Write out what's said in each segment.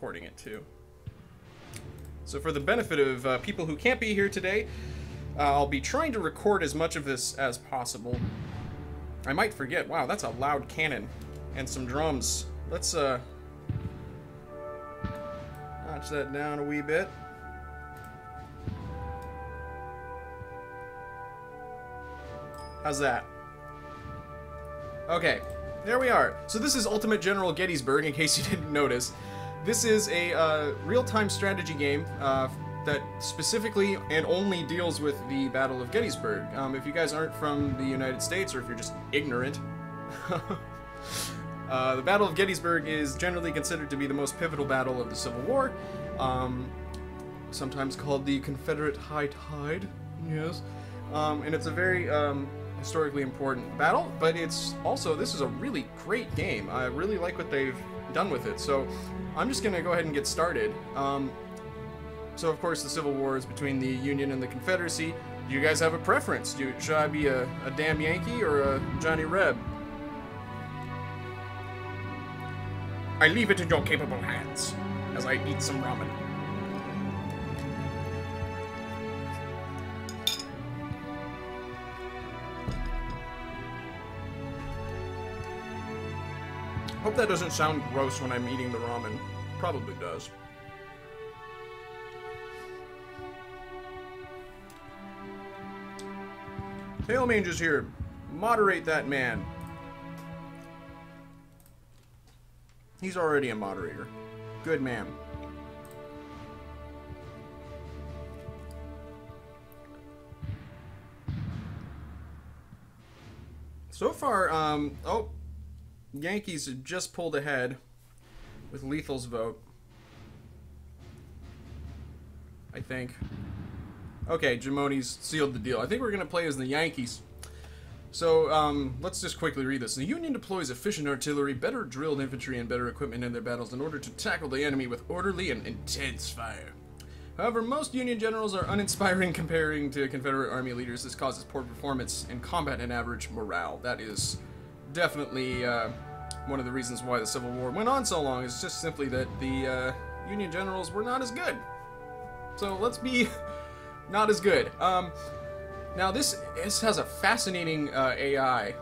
recording it too. So for the benefit of people who can't be here today, I'll be trying to record as much of this as possible. I might forget. Wow, that's a loud cannon. And some drums. Let's notch that down a wee bit. How's that? Okay, there we are. So this is Ultimate General Gettysburg, in case you didn't notice. This is a real-time strategy game that specifically and only deals with the Battle of Gettysburg. If you guys aren't from the United States, or if you're just ignorant, the Battle of Gettysburg is generally considered to be the most pivotal battle of the Civil War, sometimes called the Confederate High Tide, yes, and it's a very historically important battle, but it's also, this is a really great game. I really like what they've done with it, so I'm just gonna go ahead and get started. So of course the Civil War is between the Union and the Confederacy. Do you guys have a preference? Should I be a damn Yankee or a Johnny Reb? I leave it in your capable hands as I eat some ramen. Hope that doesn't sound gross when I'm eating the ramen. Probably does. Tailmange is here. Moderate that man. He's already a moderator. Good man. So far, oh, Yankees have just pulled ahead with Lethal's vote, I think. Okay, Jamoni's sealed the deal. I think we're going to play as the Yankees. So, let's just quickly read this. The Union deploys efficient artillery, better drilled infantry, and better equipment in their battles in order to tackle the enemy with orderly and intense fire. However, most Union generals are uninspiring comparing to Confederate Army leaders. This causes poor performance in combat and average morale. That is definitely one of the reasons why the Civil War went on so long. It's just simply that the Union generals were not as good. So let's be not as good. Now this has a fascinating AI.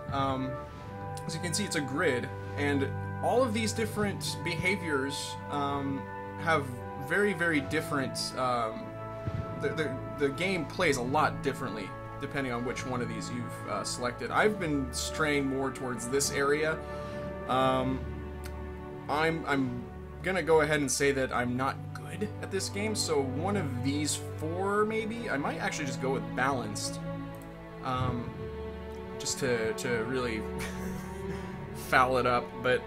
As you can see, it's a grid, and all of these different behaviors have very, very different. The game plays a lot differently depending on which one of these you've selected. I've been straying more towards this area. I'm gonna go ahead and say that I'm not good at this game, so one of these four maybe. I might actually just go with balanced, just to really foul it up, but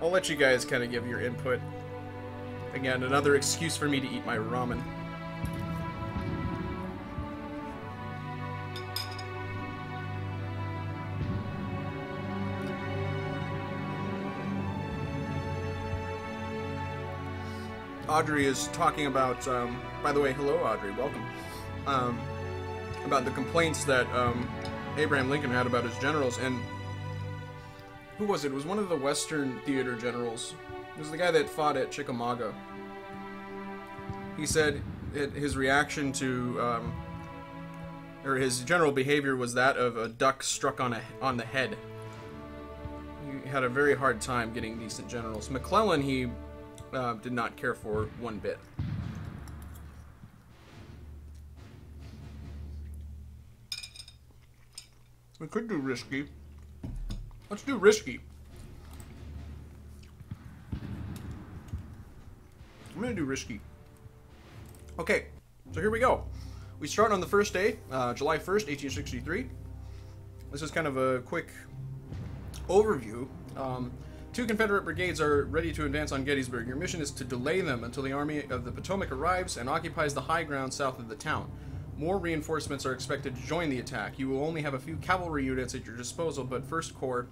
I'll let you guys kind of give your input. Again, another excuse for me to eat my ramen. Audrey is talking about, by the way, hello Audrey, welcome, about the complaints that Abraham Lincoln had about his generals, and who was it? It was one of the Western theater generals. It was the guy that fought at Chickamauga. He said his reaction to, or his general behavior was that of a duck struck on the head. He had a very hard time getting decent generals. McClellan, he did not care for one bit. We could do risky. Let's do risky. I'm gonna do risky. Okay, so here we go. We start on the first day, July 1st, 1863. This is kind of a quick overview. Two Confederate brigades are ready to advance on Gettysburg. Your mission is to delay them until the Army of the Potomac arrives and occupies the high ground south of the town. More reinforcements are expected to join the attack. You will only have a few cavalry units at your disposal, but 1st Corps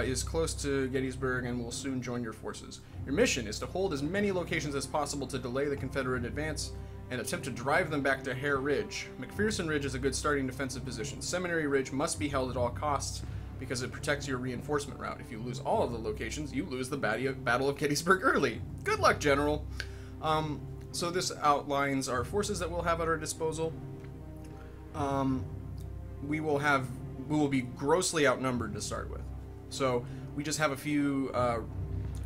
is close to Gettysburg and will soon join your forces. Your mission is to hold as many locations as possible to delay the Confederate advance and attempt to drive them back to Hare Ridge. McPherson Ridge is a good starting defensive position. Seminary Ridge must be held at all costs. because it protects your reinforcement route. If you lose all of the locations, you lose the Battle of Gettysburg early. Good luck, General. So this outlines our forces that we'll have at our disposal. We will be grossly outnumbered to start with. So we just have a few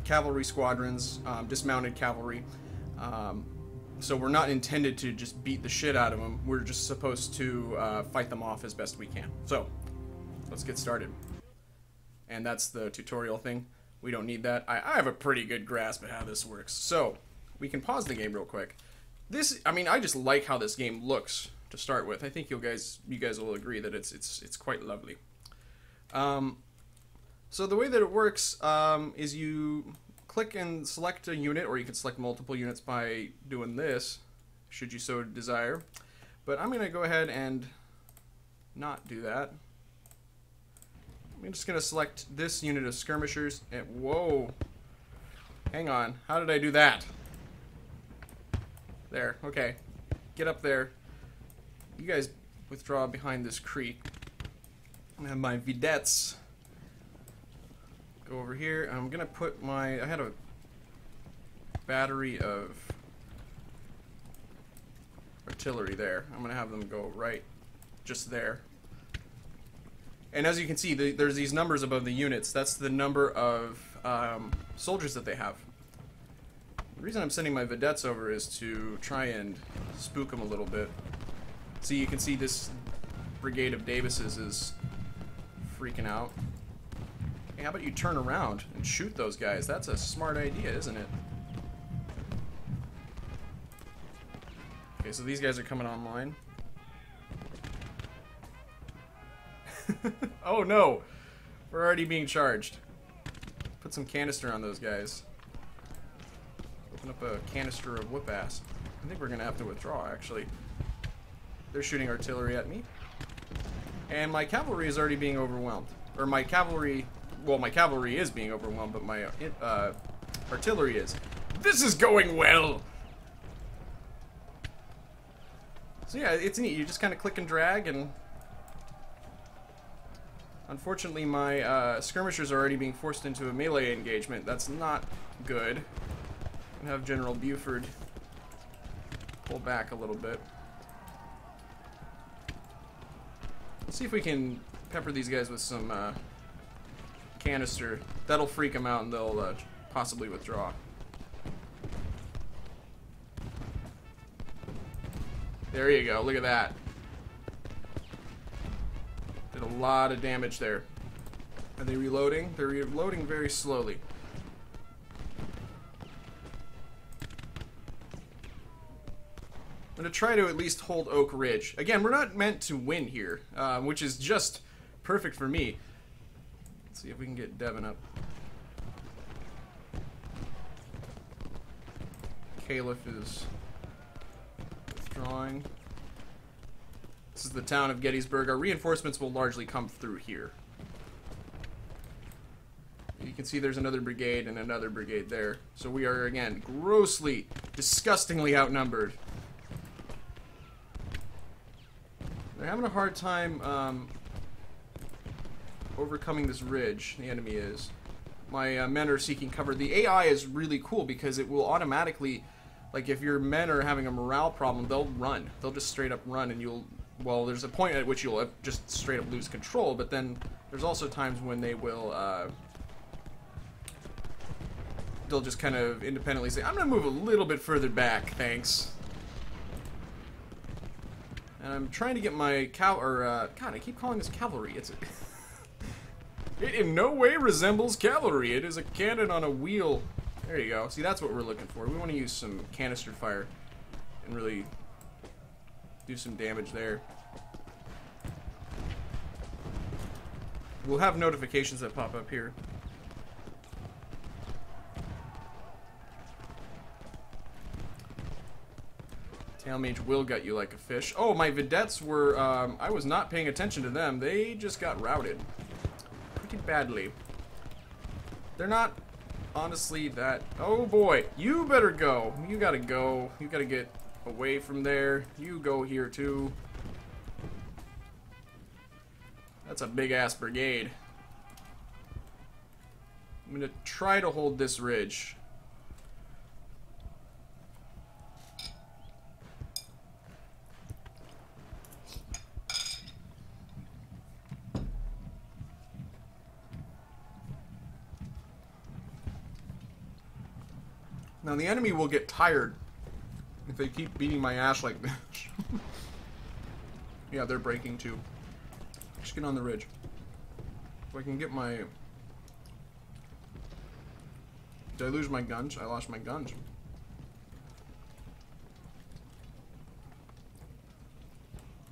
cavalry squadrons, dismounted cavalry. So we're not intended to just beat the shit out of them. We're just supposed to fight them off as best we can. So let's get started. And that's the tutorial thing. We don't need that. I have a pretty good grasp at how this works. So we can pause the game real quick. I mean, I just like how this game looks to start with. I think you guys will agree that it's quite lovely. So the way that it works is you click and select a unit, or you can select multiple units by doing this, should you so desire. But I'm going to go ahead and not do that. I'm just going to select this unit of skirmishers. And whoa, hang on, how did I do that? There, okay, get up there. You guys withdraw behind this creek. I'm going to have my vedettes go over here. I'm going to put I had a battery of artillery there. I'm going to have them go right just there. And as you can see, there's these numbers above the units. That's the number of soldiers that they have. The reason I'm sending my vedettes over is to try and spook them a little bit. See, you can see this brigade of Davises is freaking out. Hey, how about you turn around and shoot those guys? That's a smart idea, isn't it? Okay, so these guys are coming online. Oh no! We're already being charged. Put some canister on those guys. Open up a canister of whoop ass. I think we're gonna have to withdraw, actually. They're shooting artillery at me. And my cavalry is already being overwhelmed. Or my cavalry... Well, my cavalry is being overwhelmed, but my artillery is. This is going well! So yeah, it's neat. You just kind of click and drag, and... Unfortunately, my skirmishers are already being forced into a melee engagement. That's not good. I'm gonna have General Buford pull back a little bit. Let's see if we can pepper these guys with some canister. That'll freak them out and they'll possibly withdraw. There you go, look at that. Did a lot of damage there. Are they reloading? They're reloading very slowly. I'm going to try to at least hold Oak Ridge. Again, we're not meant to win here, which is just perfect for me. Let's see if we can get Devon up. Caliph is withdrawing. This is the town of Gettysburg. Our reinforcements will largely come through here. You can see there's another brigade and another brigade there. So we are, again, grossly, disgustingly outnumbered. They're having a hard time overcoming this ridge, the enemy is. My men are seeking cover. The AI is really cool because it will automatically, like if your men are having a morale problem, they'll run. They'll just straight up run and you'll, well, there's a point at which you'll just straight up lose control, but then there's also times when they will, they'll just kind of independently say, I'm gonna move a little bit further back, thanks. And I'm trying to get my God, I keep calling this cavalry. It's it in no way resembles cavalry. It is a cannon on a wheel. There you go. See, that's what we're looking for. We want to use some canister fire and really do some damage there. We'll have notifications that pop up here. Tailmage will gut you like a fish. Oh, my vedettes were, I was not paying attention to them. They just got routed. Pretty badly. They're not, honestly, that... Oh boy, you better go. You gotta go. You gotta get away from there. You go here too. That's a big-ass brigade. I'm going to try to hold this ridge. Now the enemy will get tired if they keep beating my ass like this. Yeah, they're breaking too. Just get on the ridge. If I can get my... Did I lose my guns? I lost my guns.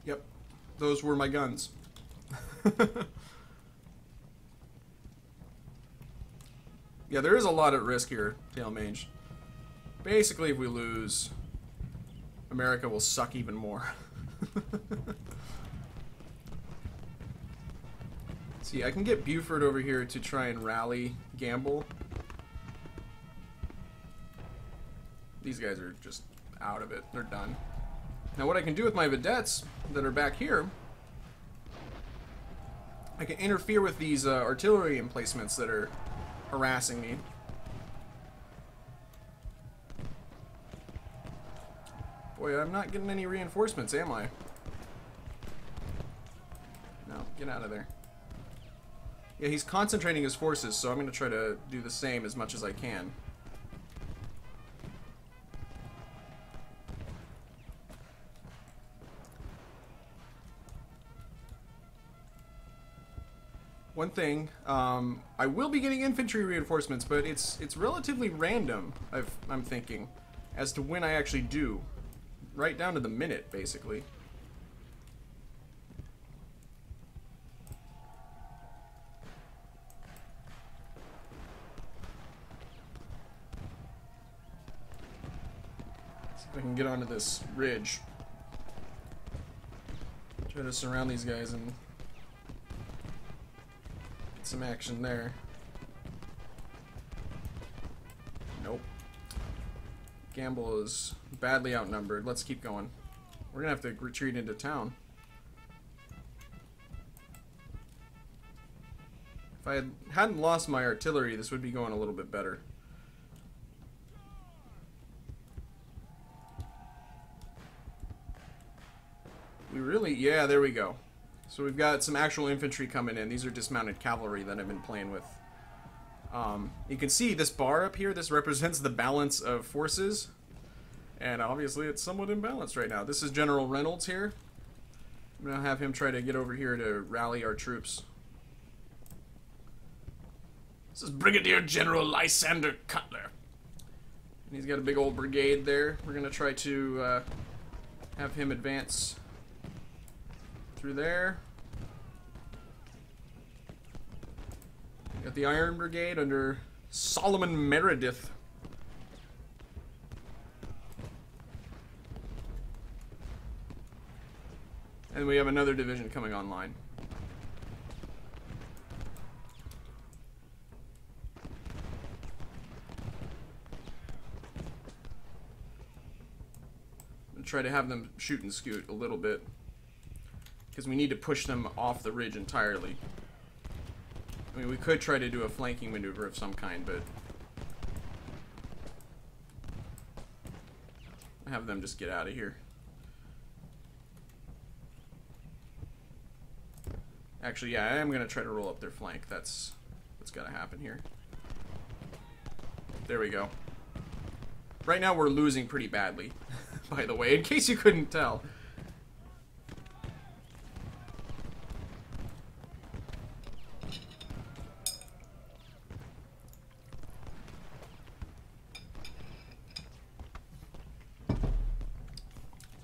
Yep. Those were my guns. Yeah, there is a lot at risk here, Tailmage. Basically, if we lose, America will suck even more. See, I can get Buford over here to try and rally Gamble. These guys are just out of it. They're done. Now what I can do with my vedettes that are back here, I can interfere with these artillery emplacements that are harassing me. Boy, I'm not getting any reinforcements, am I? No, get out of there. Yeah, he's concentrating his forces, so I'm going to try to do the same as much as I can. One thing, I will be getting infantry reinforcements, but it's relatively random, I'm thinking, as to when I actually do. Right down to the minute, basically. See if I can get onto this ridge. Try to surround these guys and get some action there. Nope. Gamble is badly outnumbered. Let's keep going. We're gonna have to retreat into town. If I hadn't lost my artillery, this would be going a little bit better. We really... Yeah, there we go. So we've got some actual infantry coming in. These are dismounted cavalry that I've been playing with. You can see this bar up here, this represents the balance of forces. And obviously it's somewhat imbalanced right now. This is General Reynolds here. I'm going to have him try to get over here to rally our troops. This is Brigadier General Lysander Cutler. And he's got a big old brigade there. We're going to try to have him advance through there. Got the Iron Brigade under Solomon Meredith. And we have another division coming online. I'm gonna try to have them shoot and scoot a little bit, because we need to push them off the ridge entirely. I mean, we could try to do a flanking maneuver of some kind, but have them just get out of here. Actually, yeah, I am going to try to roll up their flank. That's what's got to happen here. There we go. Right now we're losing pretty badly, by the way, in case you couldn't tell.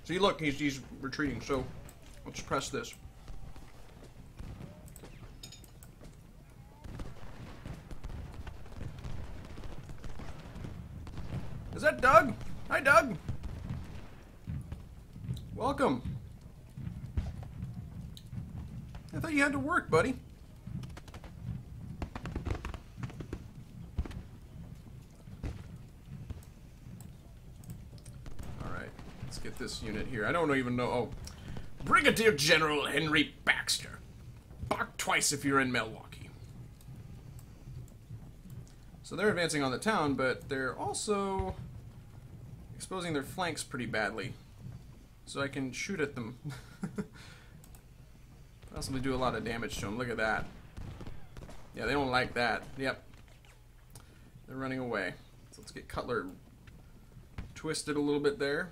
See, look, he's retreating, so let's press this. Is that Doug? Hi, Doug. Welcome. I thought you had to work, buddy. Alright, let's get this unit here. I don't even know. Oh, Brigadier General Henry Baxter. Bark twice if you're in Milwaukee. So they're advancing on the town, but they're also exposing their flanks pretty badly. So I can shoot at them. Possibly do a lot of damage to them. Look at that. Yeah, they don't like that. Yep. They're running away. So let's get Cutler twisted a little bit there.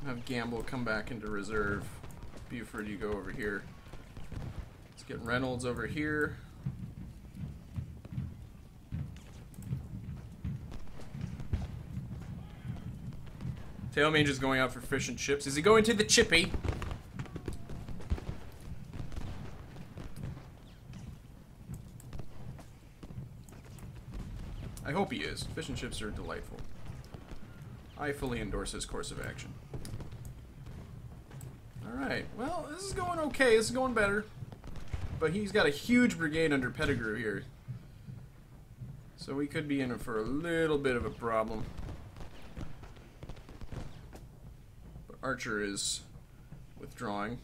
Have Gamble come back into reserve. Buford, you go over here. Let's get Reynolds over here. Tailmage is going out for fish and chips. Is he going to the chippy? I hope he is. Fish and chips are delightful. I fully endorse his course of action. Alright, well, this is going okay. This is going better. But he's got a huge brigade under Pettigrew here. So we could be in for a little bit of a problem. But Archer is withdrawing.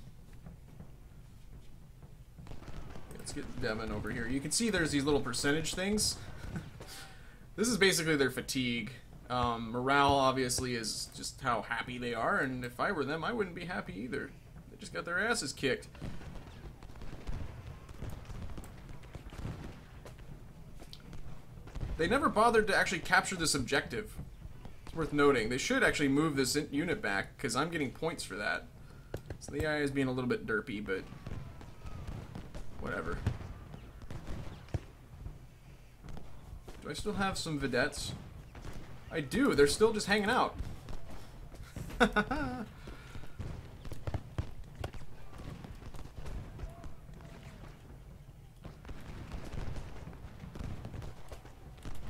Let's get Devon over here. You can see there's these little percentage things. This is basically their fatigue. Morale, obviously, is just how happy they are, and if I were them, I wouldn't be happy either. They just got their asses kicked. They never bothered to actually capture this objective. It's worth noting. They should actually move this unit back, because I'm getting points for that. So the AI is being a little bit derpy, but whatever. Do I still have some vedettes? I do. They're still just hanging out.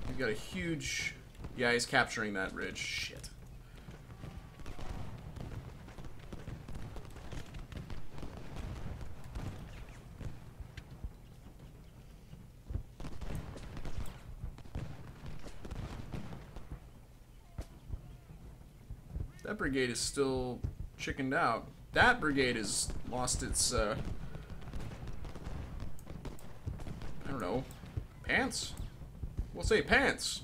You've got a huge... Yeah, he's capturing that ridge. Shit. That brigade is still chickened out. That brigade has lost its, I don't know, pants? We'll say pants.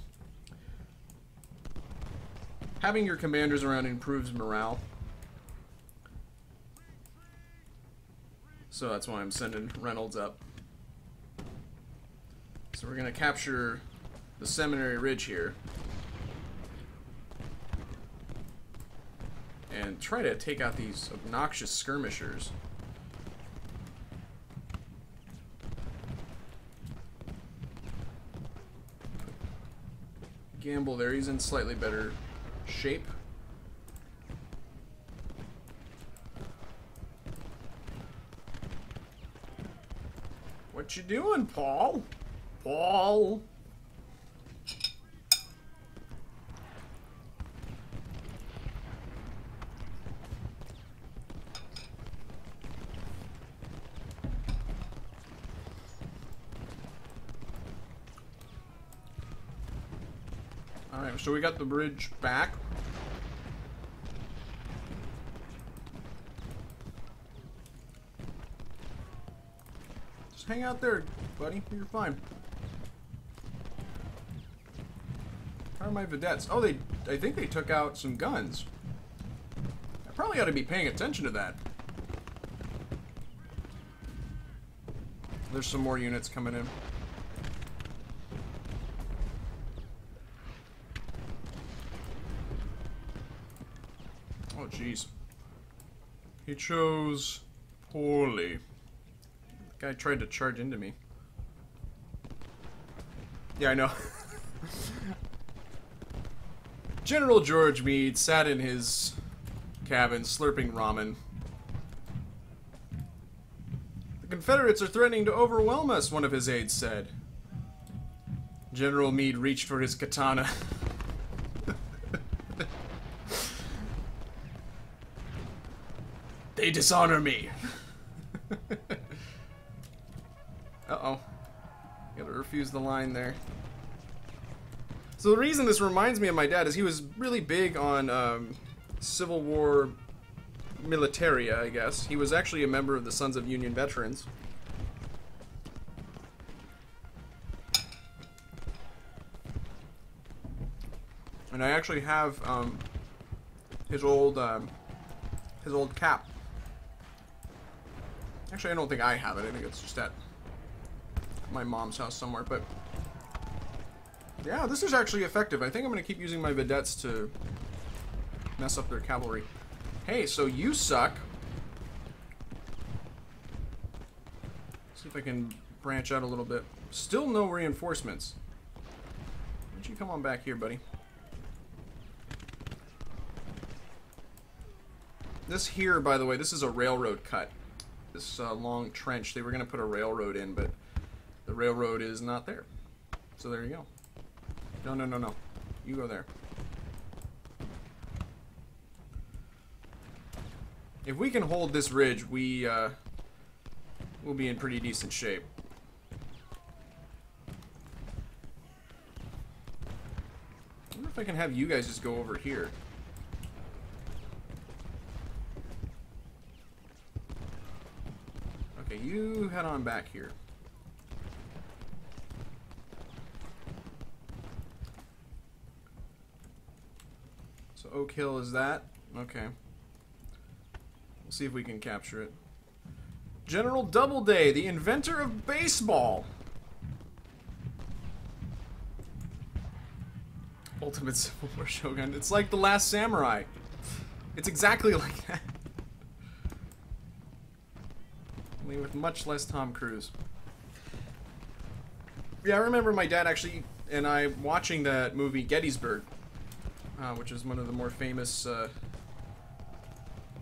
Having your commanders around improves morale. So that's why I'm sending Reynolds up. So we're going to capture the Seminary Ridge here. And try to take out these obnoxious skirmishers. Gamble there, he's in slightly better shape. What you doing, Paul? Paul? Alright, so we got the bridge back. Just hang out there, buddy. You're fine. How are my vedettes? Oh, I think they took out some guns. I probably ought to be paying attention to that. There's some more units coming in. Oh, jeez. He chose poorly. The guy tried to charge into me. Yeah, I know. General George Meade sat in his cabin slurping ramen. The Confederates are threatening to overwhelm us, one of his aides said. General Meade reached for his katana. They dishonor me. Uh-oh. Gotta refuse the line there. So the reason this reminds me of my dad is he was really big on Civil War militaria, I guess. He was actually a member of the Sons of Union Veterans. And I actually have his old cap. Actually, I don't think I have it. I think it's just at my mom's house somewhere. But yeah, this is actually effective. I think I'm going to keep using my vedettes to mess up their cavalry. Hey, so you suck. See if I can branch out a little bit. Still no reinforcements. Why don't you come on back here, buddy? This here, by the way, this is a railroad cut. This long trench. They were going to put a railroad in, but the railroad is not there. So there you go. No, no, no, no. You go there. If we can hold this ridge, we'll be in pretty decent shape. I wonder if I can have you guys just go over here. Okay, you head on back here. So Oak Hill is that? Okay. We'll see if we can capture it. General Doubleday, the inventor of baseball. Ultimate Civil War Shogun. It's like The Last Samurai. It's exactly like that. Only with much less Tom Cruise. Yeah, I remember my dad actually and I watching that movie Gettysburg, which is one of the more famous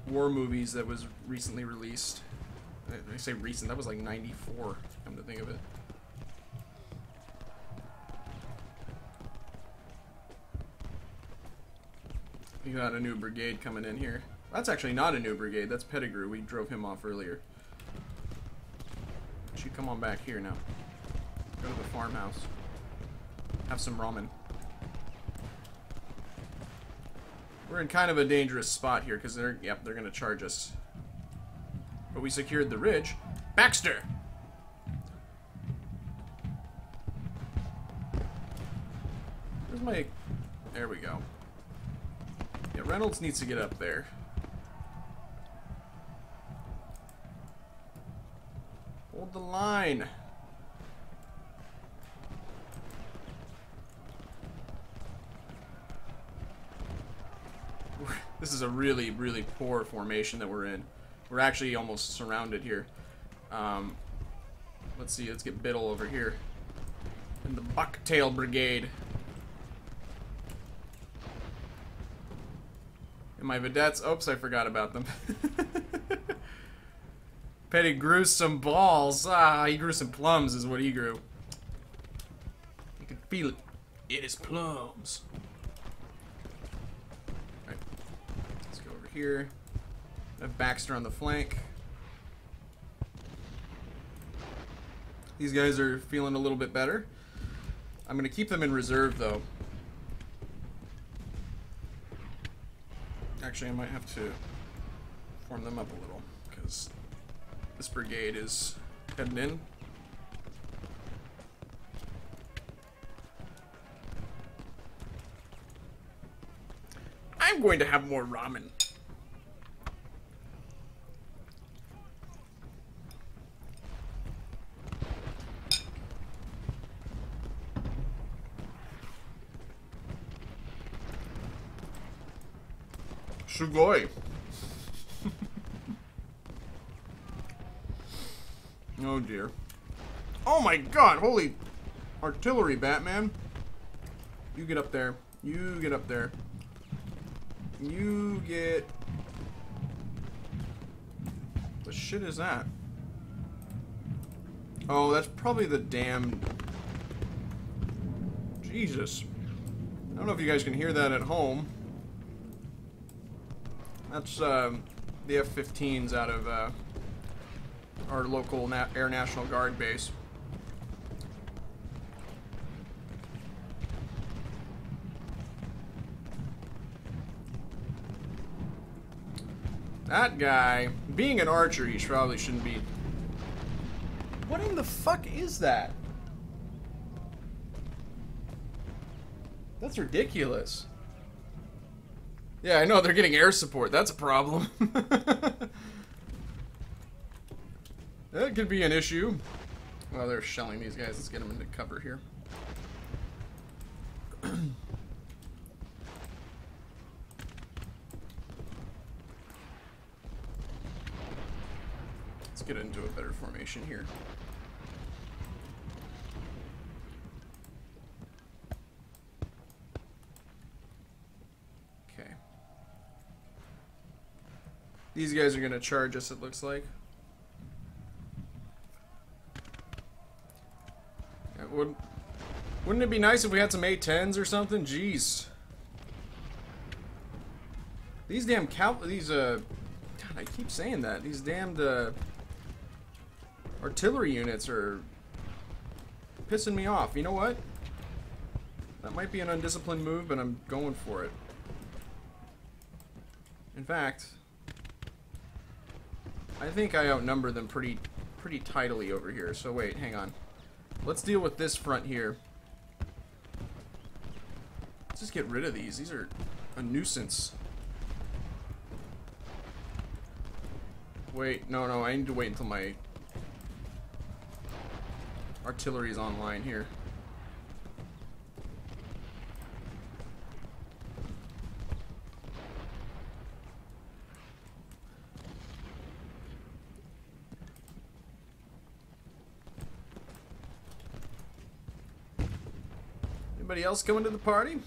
war movies that was recently released. I say recent, that was like 94, come to think of it. We got a new brigade coming in here. That's actually not a new brigade, that's Pettigrew. We drove him off earlier. You come on back here now. Go to the farmhouse. Have some ramen. We're in kind of a dangerous spot here because they're gonna charge us. But we secured the ridge. Baxter! Where's my... There we go. Yeah, Reynolds needs to get up there. Hold the line. This is a really, really poor formation that we're in. We're actually almost surrounded here. Let's see, let's get Biddle over here. And the Bucktail Brigade. And my vedettes, oops, I forgot about them. Petty grew some balls. Ah, he grew some plums is what he grew. You can feel it. It is plums. Alright. Let's go over here. Have Baxter on the flank. These guys are feeling a little bit better. I'm going to keep them in reserve, though. Actually, I might have to form them up a little, because this brigade is heading in. I'm going to have more ramen. Sugoi. Oh dear. Oh my god, holy artillery, Batman. You get up there. You get up there. You get... The shit is that? Oh, that's probably the damn... Jesus. I don't know if you guys can hear that at home. That's the F-15s out of our local Air National Guard base. That guy, being an archer, he probably shouldn't be. What in the fuck is that? That's ridiculous. Yeah, I know, they're getting air support. That's a problem. That could be an issue. Well, they're shelling these guys. Let's get them into cover here. Let's get into a better formation here. Okay. These guys are going to charge us, it looks like. Wouldn't it be nice if we had some A-10s or something? Jeez. These damn God, I keep saying that. These damned, artillery units are pissing me off. You know what? That might be an undisciplined move, but I'm going for it. In fact, I think I outnumber them pretty tidily over here. So wait, hang on. Let's deal with this front here. Let's just get rid of these. These are a nuisance. Wait, no, I need to wait until my artillery is online here. Anybody else coming to the party?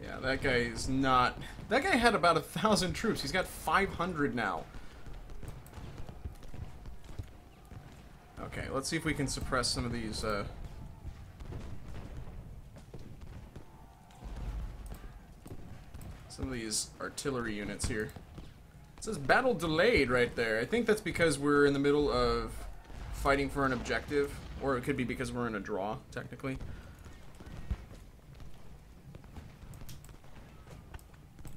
Yeah, that guy is not... That guy had about 1,000 troops. He's got 500 now. Okay, let's see if we can suppress some of these, some of these artillery units here. It says battle delayed right there. I think that's because we're in the middle of fighting for an objective, or it could be because we're in a draw, technically.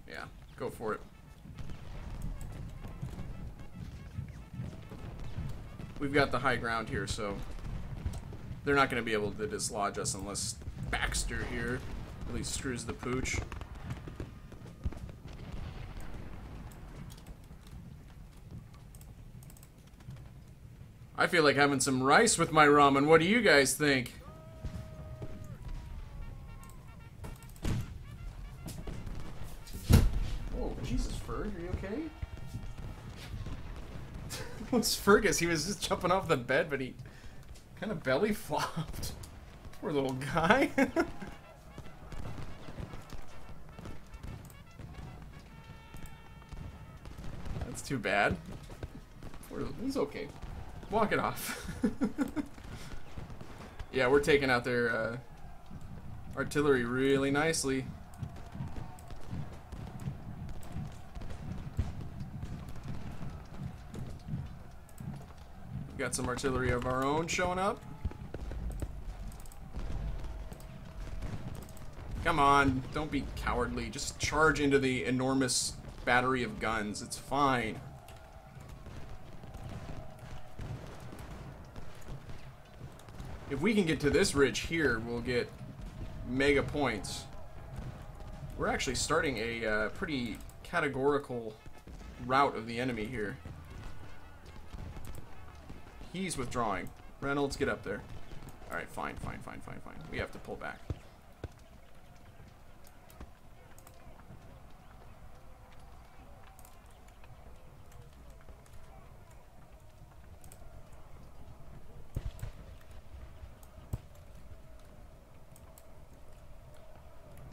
Yeah, go for it. We've got the high ground here, so they're not going to be able to dislodge us unless Baxter here really screws the pooch. I feel like having some rice with my ramen. What do you guys think? Oh, Jesus, Ferg, are you okay? What's Fergus? He was just jumping off the bed, but he kind of belly flopped. Poor little guy. That's too bad. He's okay. Walk it off. Yeah, we're taking out their artillery really nicely. We've got some artillery of our own showing up. Come on, don't be cowardly. Just charge into the enormous battery of guns. It's fine. If we can get to this ridge here, we'll get mega points. We're actually starting a pretty categorical rout of the enemy here. He's withdrawing. Reynolds, get up there. Alright, fine. We have to pull back.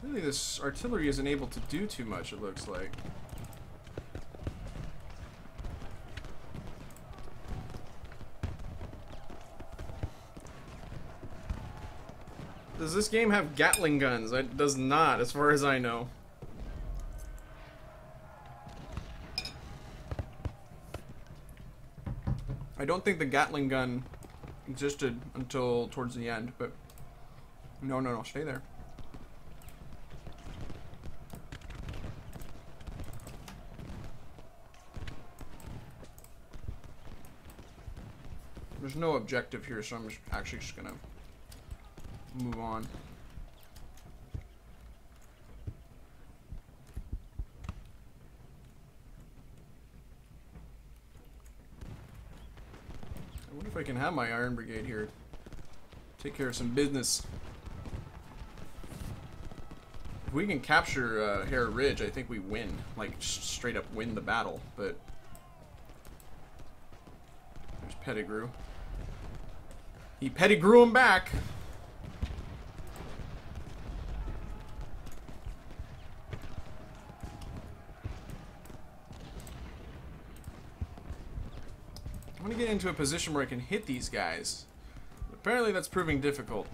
Really, this artillery isn't able to do too much, it looks like. Does this game have Gatling guns? It does not, as far as I know. I don't think the Gatling gun existed until towards the end, but... No, stay there. There's no objective here, so I'm actually just gonna move on. I wonder if I can have my Iron Brigade here. Take care of some business. If we can capture Hare Ridge, I think we win. Like, straight up win the battle, but... There's Pettigrew. He Pettigrew him back! I want to get into a position where I can hit these guys. Apparently that's proving difficult.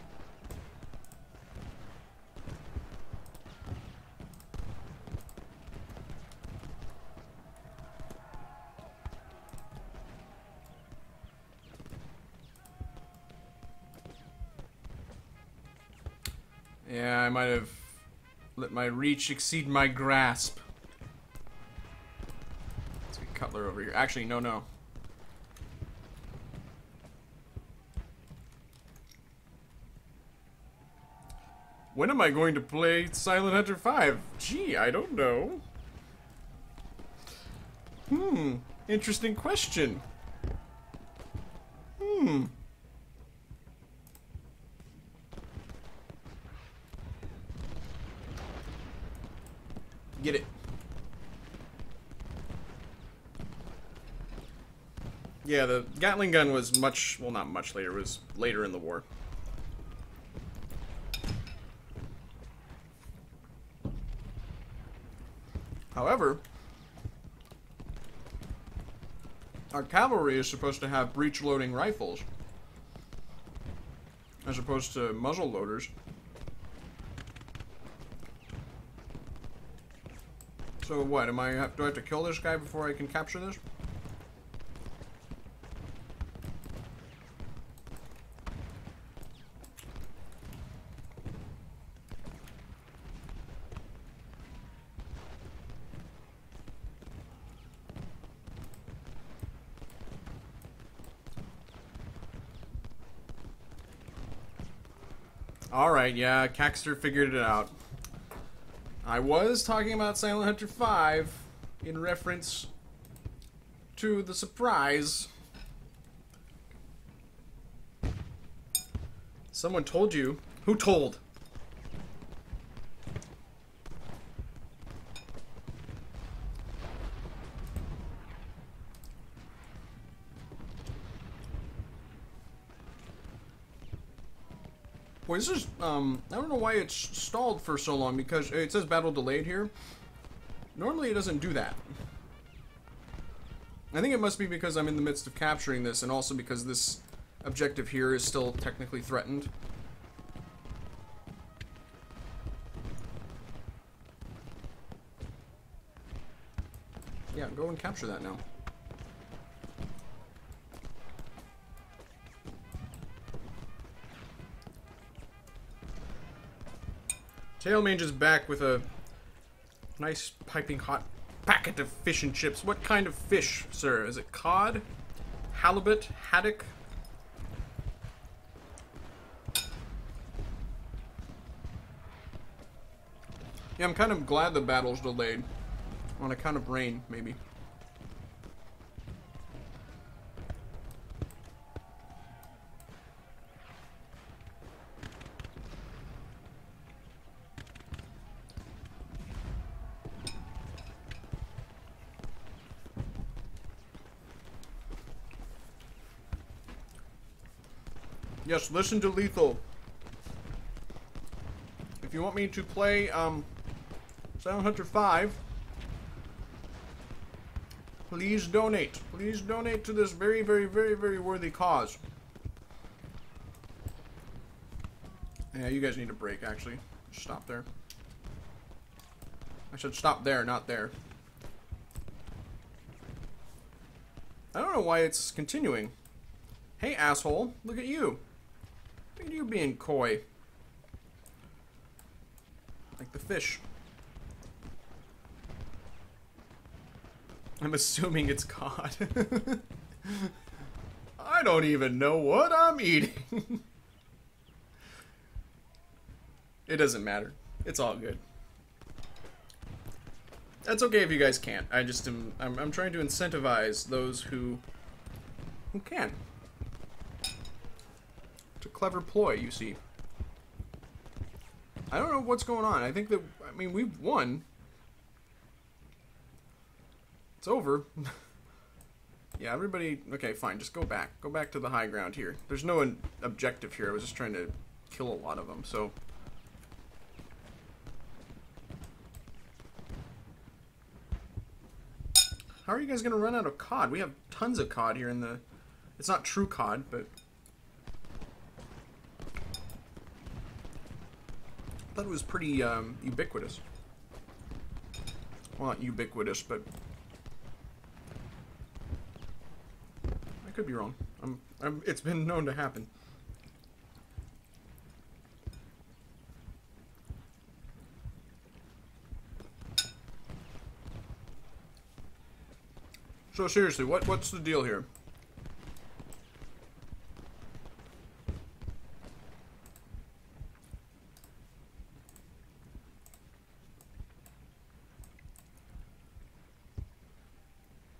Yeah, I might have let my reach exceed my grasp. Let's get Cutler over here. Actually, no. When am I going to play Silent Hunter 5? Gee, I don't know. Interesting question. Get it. Yeah, the Gatling gun was much, well, not much later, it was later in the war. However, our cavalry is supposed to have breech-loading rifles, as opposed to muzzle loaders. So what, do I have to kill this guy before I can capture this? Alright, yeah, Caxter figured it out. I was talking about Silent Hunter 5 in reference to the surprise. Someone told you. Who told? Boy, this is, I don't know why it's stalled for so long, because it says battle delayed here. Normally it doesn't do that. I think it must be because I'm in the midst of capturing this, and also because this objective here is still technically threatened. Yeah, go and capture that now. Tailmage is back with a nice piping hot packet of fish and chips. What kind of fish, sir? Is it cod? Halibut? Haddock? Yeah, I'm kind of glad the battle's delayed. On account of rain, maybe. Yes, listen to Lethal. If you want me to play, Silent Hunter 5, please donate. Please donate to this very, very, very, very worthy cause. Yeah, you guys need a break, actually. Stop there. I said stop there, not there. I don't know why it's continuing. Hey, asshole. Look at you. Look at you being coy. Like the fish. I'm assuming it's cod. I don't even know what I'm eating. It doesn't matter. It's all good. That's okay if you guys can't. I just am. I'm trying to incentivize those who can. It's a clever ploy, you see. I don't know what's going on. I think that, I mean, we've won. It's over. Yeah, everybody. Okay, fine. Just go back. Go back to the high ground here. There's no objective here. I was just trying to kill a lot of them. So. How are you guys going to run out of cod? We have tons of cod here in the... It's not true cod, but... I thought it was pretty ubiquitous. Well, not ubiquitous, but... I could be wrong. It's been known to happen. So seriously, what's the deal here?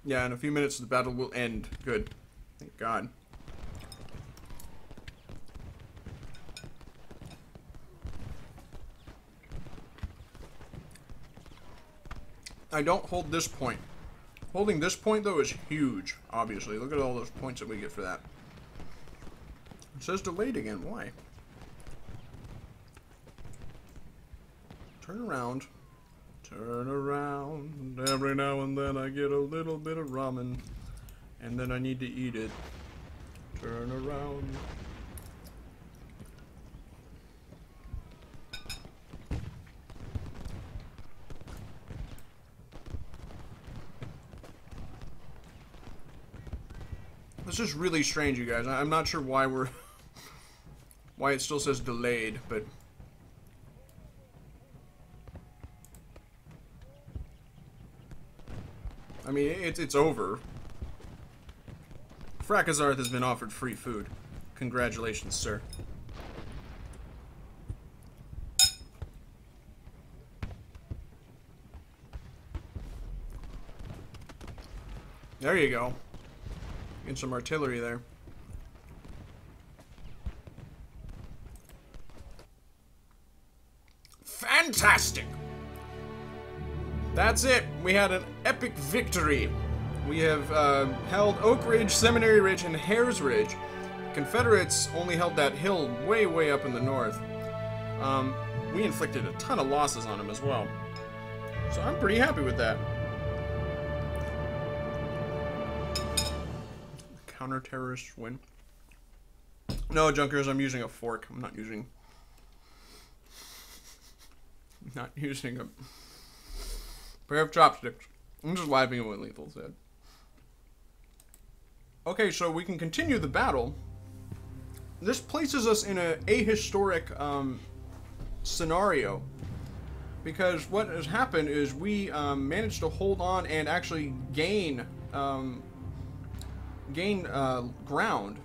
Yeah, in a few minutes the battle will end. Good. Thank God. I don't hold this point. Holding this point, though, is huge, obviously. Look at all those points that we get for that. It says delayed again. Why? Turn around. Turn around. Every now and then I get a little bit of ramen. And then I need to eat it. Turn around. This is really strange, you guys. I'm not sure why why it still says delayed, but... I mean, it's over. Fracazarth has been offered free food. Congratulations, sir. There you go. Get some artillery there. Fantastic! That's it. We had an epic victory. We have held Oak Ridge, Seminary Ridge, and Hares Ridge. Confederates only held that hill way, way up in the north. We inflicted a ton of losses on them as well. So I'm pretty happy with that. Counter-terrorist win. No, Junkers, I'm using a fork. I'm not using a pair of chopsticks. I'm just laughing at what Lethal said. Okay, so we can continue the battle. This places us in a ahistoric scenario. Because what has happened is we managed to hold on and actually gain ground.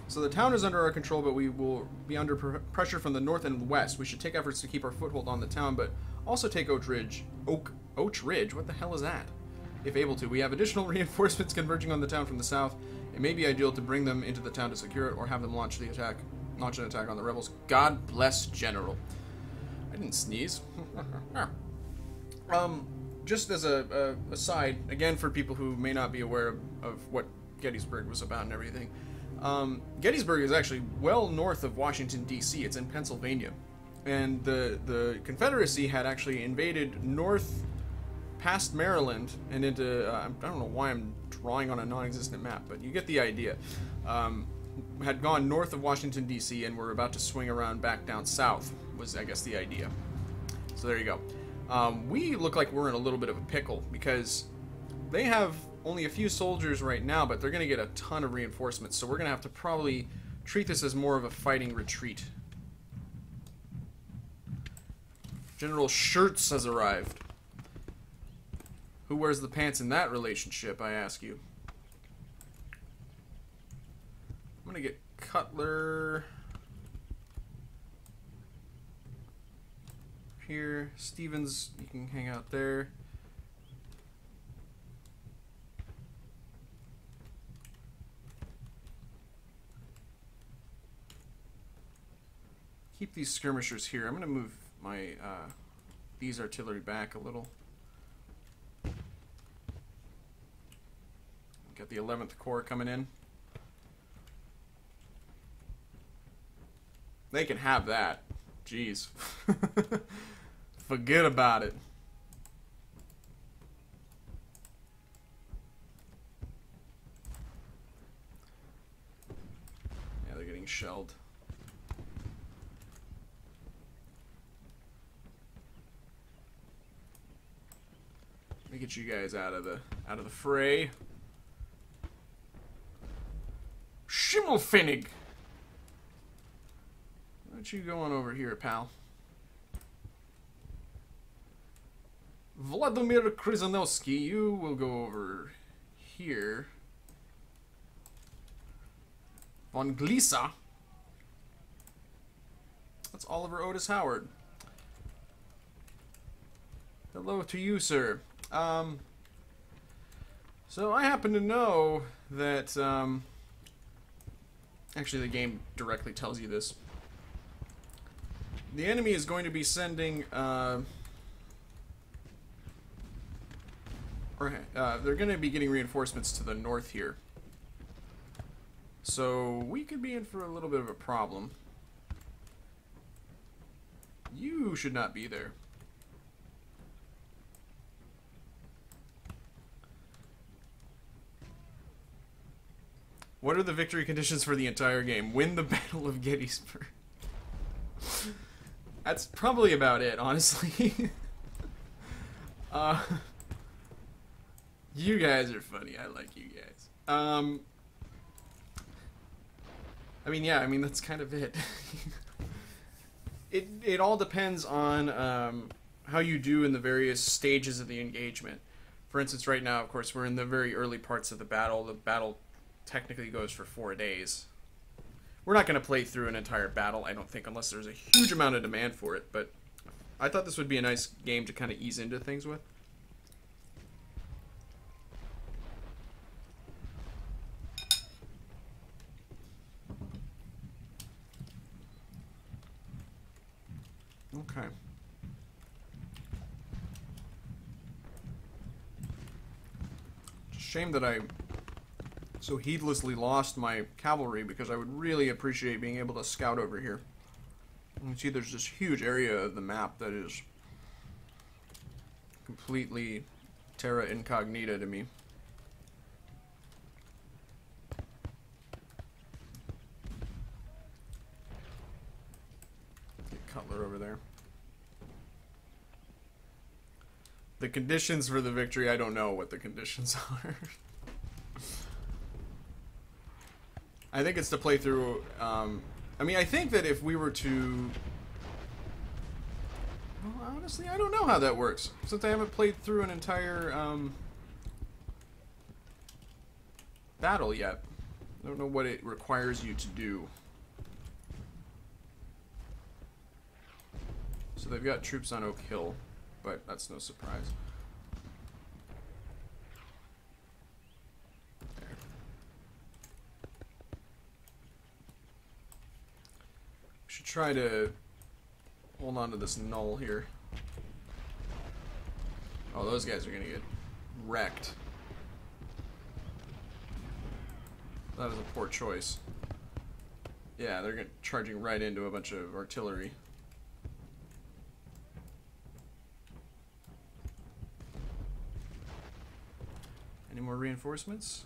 So the town is under our control, but we will be under pressure from the north and west. We should take efforts to keep our foothold on the town, but also take Oak Ridge. Oak Ridge? What the hell is that? If able to. We have additional reinforcements converging on the town from the south. It may be ideal to bring them into the town to secure it, or have them launch an attack on the rebels. God bless General. I didn't sneeze. Just as a aside, again for people who may not be aware of what Gettysburg was about and everything, Gettysburg is actually well north of Washington, D.C. It's in Pennsylvania. And the Confederacy had actually invaded north past Maryland and into, I don't know why I'm drawing on a non-existent map, but you get the idea. Had gone north of Washington, D.C. and were about to swing around back down south, was, I guess, the idea. So there you go. We look like we're in a little bit of a pickle because they have only a few soldiers right now, but they're going to get a ton of reinforcements, so we're going to have to probably treat this as more of a fighting retreat. General Schurz has arrived. Who wears the pants in that relationship, I ask you? gonna get Cutler here. Stevens, you can hang out there. Keep these skirmishers here. I'm gonna move my these artillery back a little. Got the 11th Corps coming in. They can have that. Jeez. Forget about it. Yeah, they're getting shelled. Let me get you guys out of the fray. Schimmelfinnig! Why don't you go on over here, pal? Vladimir Krzyzanowski, you will go over here. Von Glisa. That's Oliver Otis Howard. Hello to you, sir. So I happen to know that, actually the game directly tells you this. The enemy is going to be sending, they're going to be getting reinforcements to the north here. So we could be in for a little bit of a problem. You should not be there. What are the victory conditions for the entire game? Win the Battle of Gettysburg. That's probably about it, honestly. You guys are funny. I like you guys. I mean, yeah, I mean, that's kind of it. It all depends on how you do in the various stages of the engagement. For instance, right now, of course, we're in the very early parts of the battle. The battle technically goes for 4 days. We're not going to play through an entire battle, I don't think, unless there's a huge amount of demand for it, but I thought this would be a nice game to kind of ease into things with. Okay. Shame that I so heedlessly lost my cavalry, because I would really appreciate being able to scout over here. You can see there's this huge area of the map that is completely terra incognita to me. Get Cutler over there. The conditions for the victory, I don't know what the conditions are. I think it's to play through, I mean, I think that if we were to... Well, honestly, I don't know how that works, since I haven't played through an entire, battle yet. I don't know what it requires you to do. So they've got troops on Oak Hill, but that's no surprise. Should try to hold on to this null here. Oh, those guys are gonna get wrecked. That was a poor choice. Yeah, they're charging right into a bunch of artillery. Any more reinforcements?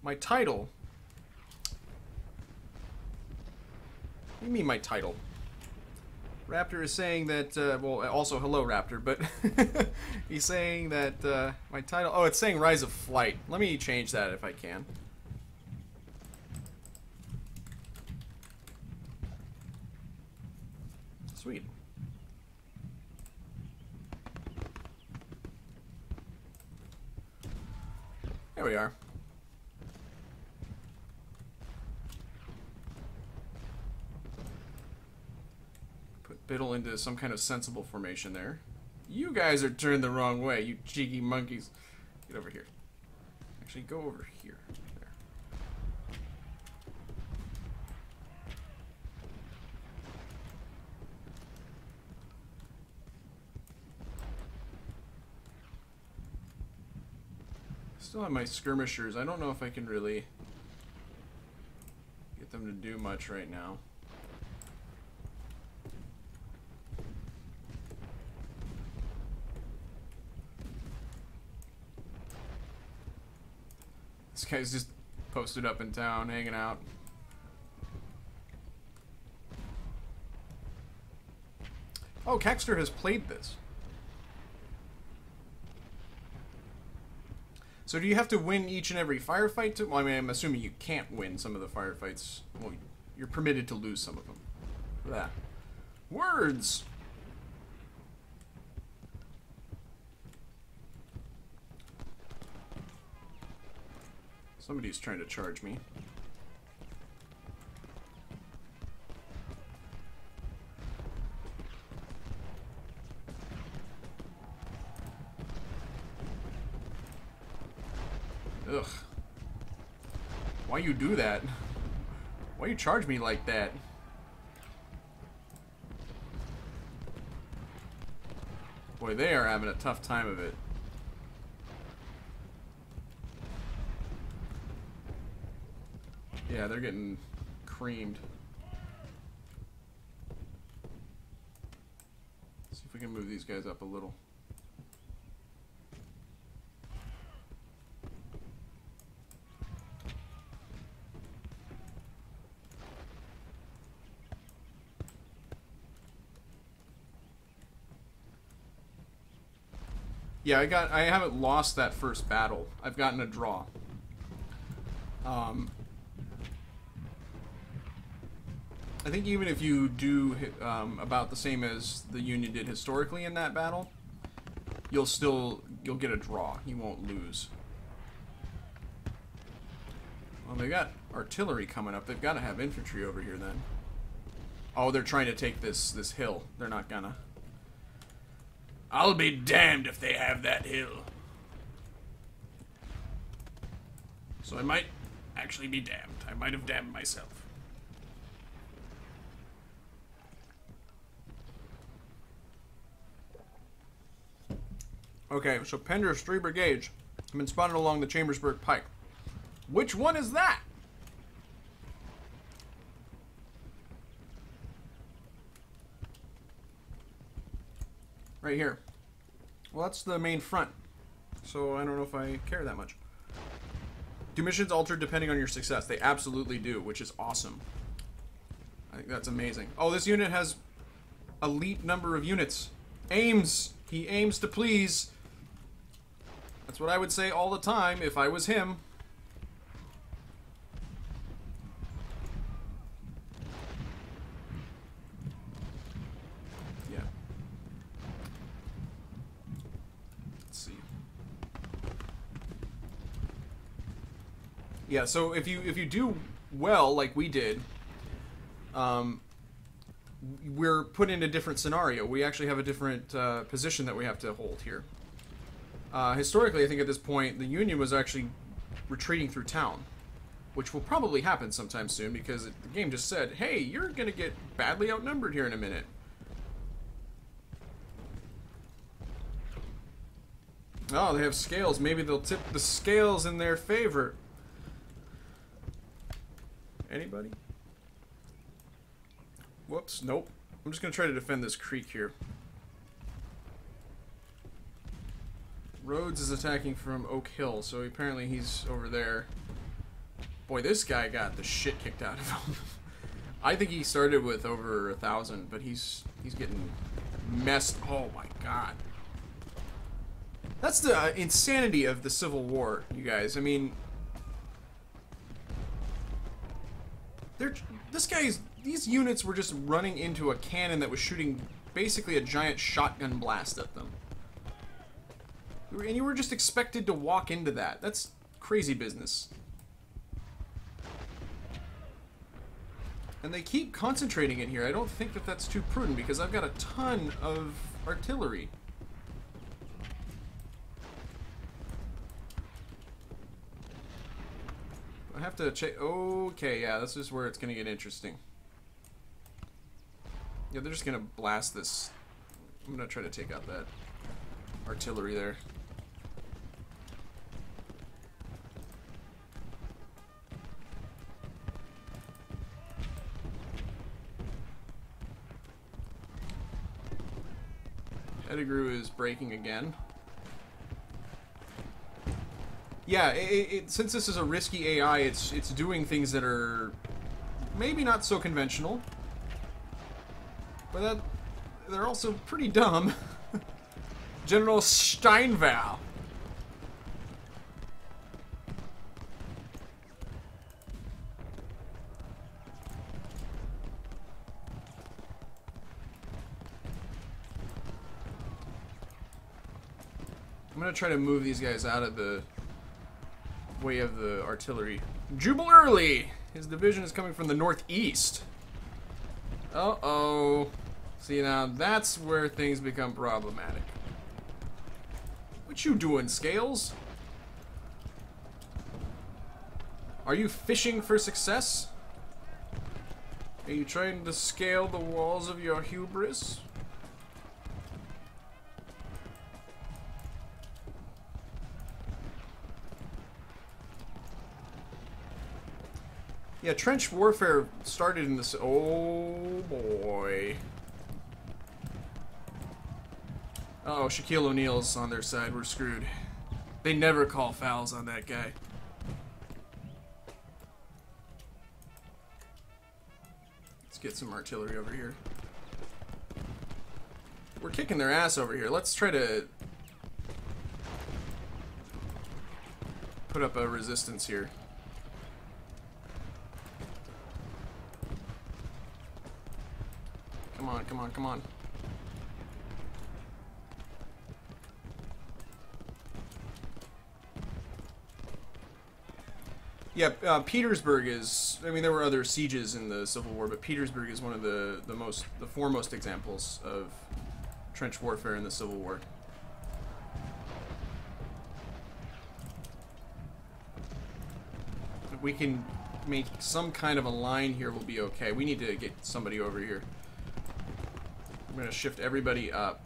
My title? What do you mean my title? Raptor is saying that, well, also hello Raptor, but he's saying that my title, oh, it's saying Rise of Flight. Let me change that if I can. Sweet. There we are. Put Biddle into some kind of sensible formation there. You guys are turned the wrong way, you cheeky monkeys. Get over here. Actually, go over here. There. Still have my skirmishers. I don't know if I can really get them to do much right now. This guy's just posted up in town, hanging out. Oh, Caxter has played this. So do you have to win each and every firefight? Well, I mean, I'm assuming you can't win some of the firefights. Well, you're permitted to lose some of them. For that. Words! Somebody's trying to charge me. Ugh. Why you do that? Why you charge me like that? Boy, they are having a tough time of it. Yeah, they're getting creamed. Let's see if we can move these guys up a little. Yeah, I haven't lost that first battle. I've gotten a draw. I think even if you do about the same as the Union did historically in that battle, you'll get a draw. You won't lose. Well, they got artillery coming up. They've got to have infantry over here then. Oh, they're trying to take this hill. They're not gonna. I'll be damned if they have that hill. So I might actually be damned. I might have damned myself. Okay, so Pender's 3 brigades have been spotted along the Chambersburg Pike. Which one is that? Right here. Well, that's the main front. So I don't know if I care that much. Do missions alter depending on your success? They absolutely do, which is awesome. I think that's amazing. Oh, this unit has elite number of units. Aims. He aims to please. That's what I would say all the time if I was him. Yeah. Let's see. Yeah, so if you do well like we did, we're put in a different scenario. We actually have a different position that we have to hold here. Historically, I think at this point, the Union was actually retreating through town, which will probably happen sometime soon because the game just said, hey, you're going to get badly outnumbered here in a minute. Oh, they have scales. Maybe they'll tip the scales in their favor. Anybody? Whoops, nope. I'm just going to try to defend this creek here. Rhodes is attacking from Oak Hill, so apparently he's over there. Boy, this guy got the shit kicked out of him. I think he started with over 1,000, but he's getting messed. Oh my god. That's the insanity of the Civil War, you guys. I mean, these units were just running into a cannon that was shooting basically a giant shotgun blast at them. And you were just expected to walk into that. That's crazy business. And they keep concentrating in here. I don't think that that's too prudent because I've got a ton of artillery. I have to check. Okay, yeah, this is where it's going to get interesting. Yeah, they're just going to blast this. I'm going to try to take out that artillery there. Pettigrew is breaking again. Yeah, since this is a risky AI, it's doing things that are maybe not so conventional, but they're also pretty dumb. General Steinval. I'm gonna try to move these guys out of the way of the artillery. Jubal Early! His division is coming from the northeast. Uh-oh. See, now that's where things become problematic. What you doing, Scales? Are you fishing for success? Are you trying to scale the walls of your hubris? Yeah, trench warfare started in this. Oh boy. Uh oh, Shaquille O'Neal's on their side. We're screwed. They never call fouls on that guy. Let's get some artillery over here. We're kicking their ass over here. Let's try to put up a resistance here. Come on, come on, come on. Yeah, Petersburg is, I mean, there were other sieges in the Civil War, but Petersburg is one of the foremost examples of trench warfare in the Civil War. If we can make some kind of a line here, we'll be okay. We need to get somebody over here. I'm going to shift everybody up.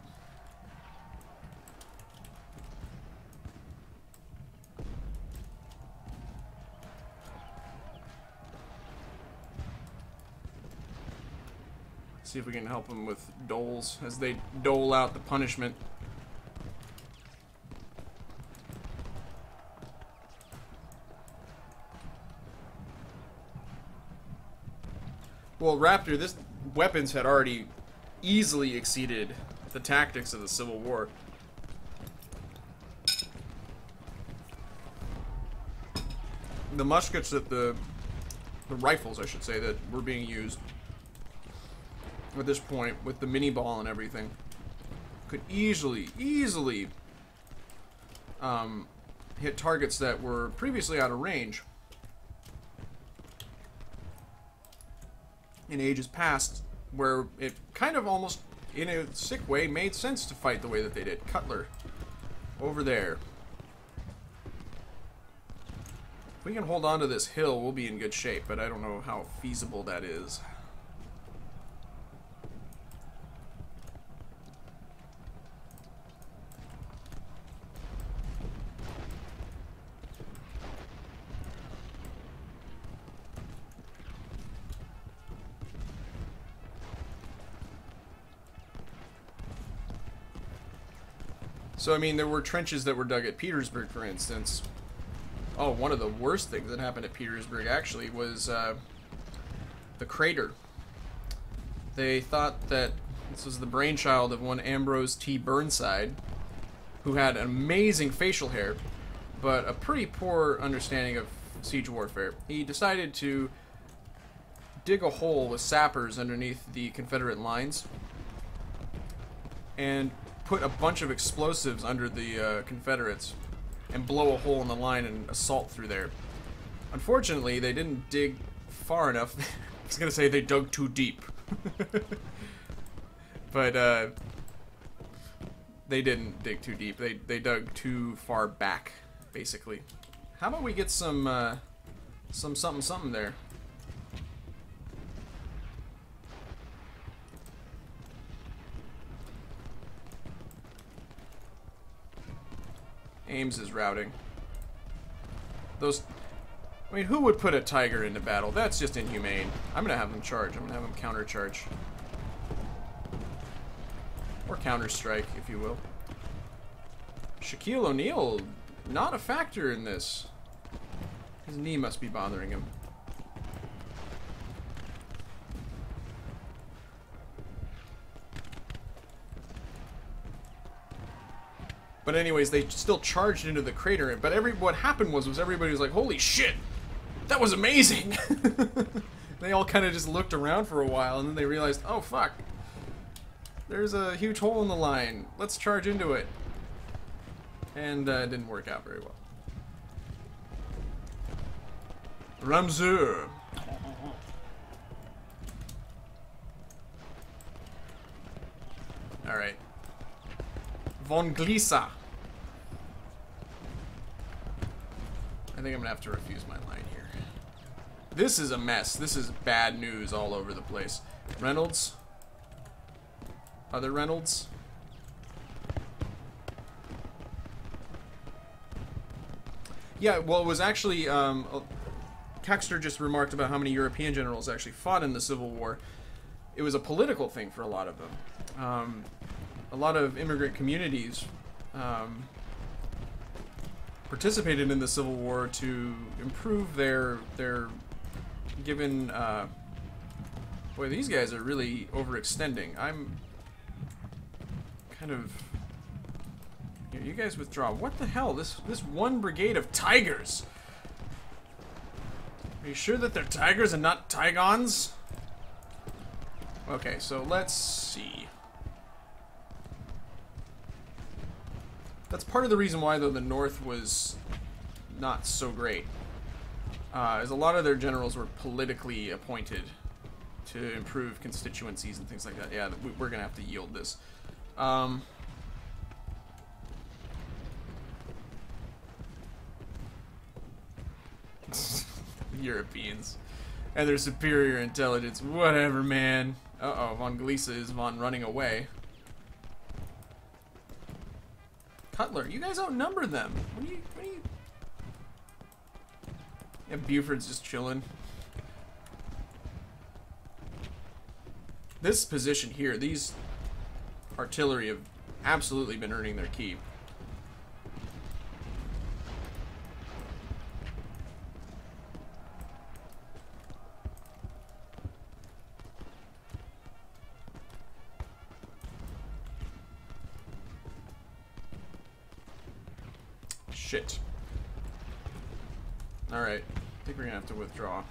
See if we can help them with doles as they dole out the punishment. Well, Raptor, this weapons had already easily exceeded the tactics of the Civil War. The muskets that the rifles, I should say, that were being used at this point with the mini ball and everything could easily hit targets that were previously out of range in ages past, where it kind of almost in a sick way made sense to fight the way that they did. Cutler over there. If we can hold on to this hill, we'll be in good shape, but I don't know how feasible that is. So, I mean, there were trenches that were dug at Petersburg, for instance. Oh, one of the worst things that happened at Petersburg, actually, was the crater. They thought that this was the brainchild of one Ambrose T. Burnside, who had an amazing facial hair, but a pretty poor understanding of siege warfare. He decided to dig a hole with sappers underneath the Confederate lines and put a bunch of explosives under the Confederates and blow a hole in the line and assault through there. Unfortunately, they didn't dig far enough. I was gonna say they dug too deep. But, they didn't dig too deep. They dug too far back, basically. How about we get some something there? Ames is routing. Those... I mean, who would put a tiger into battle? That's just inhumane. I'm gonna have them charge. I'm gonna have them counter-charge. Or counter-strike, if you will. Shaquille O'Neal, not a factor in this. His knee must be bothering him. But anyways, they still charged into the crater. But what happened was everybody was like, holy shit! That was amazing! They all kind of just looked around for a while, and then they realized, oh fuck. There's a huge hole in the line. Let's charge into it. And it didn't work out very well. Ramseur. Alright. Von Glisa. I think I'm gonna have to refuse my line here. This is a mess. This is bad news all over the place. Reynolds. Other Reynolds. Yeah, well, it was actually, Caxter just remarked about how many European generals actually fought in the Civil War. It was a political thing for a lot of them. A lot of immigrant communities participated in the Civil War to improve their given... boy, these guys are really overextending. I'm kind of... Here, you guys withdraw. What the hell? This one brigade of tigers! Are you sure that they're tigers and not Tigons? Okay, so let's see. That's part of the reason why, though, the North was not so great. Is a lot of their generals were politically appointed to improve constituencies and things like that. Yeah, we're gonna have to yield this. Europeans and their superior intelligence. Whatever, man. Uh-oh, Von Glisa is running away. Cutler, you guys outnumber them. What are you... Yeah, Buford's just chilling. This position here, these artillery have absolutely been earning their keep. Shit. Alright. I think we're gonna have to withdraw.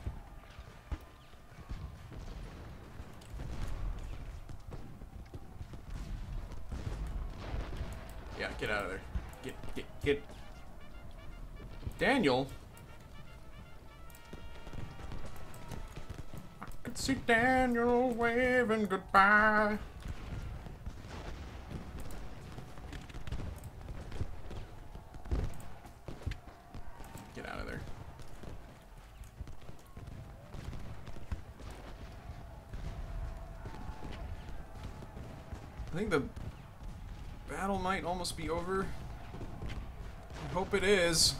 Yeah, get out of there. Get. Daniel? I could see Daniel waving goodbye. Get out of there. I think the battle might almost be over. I hope it is.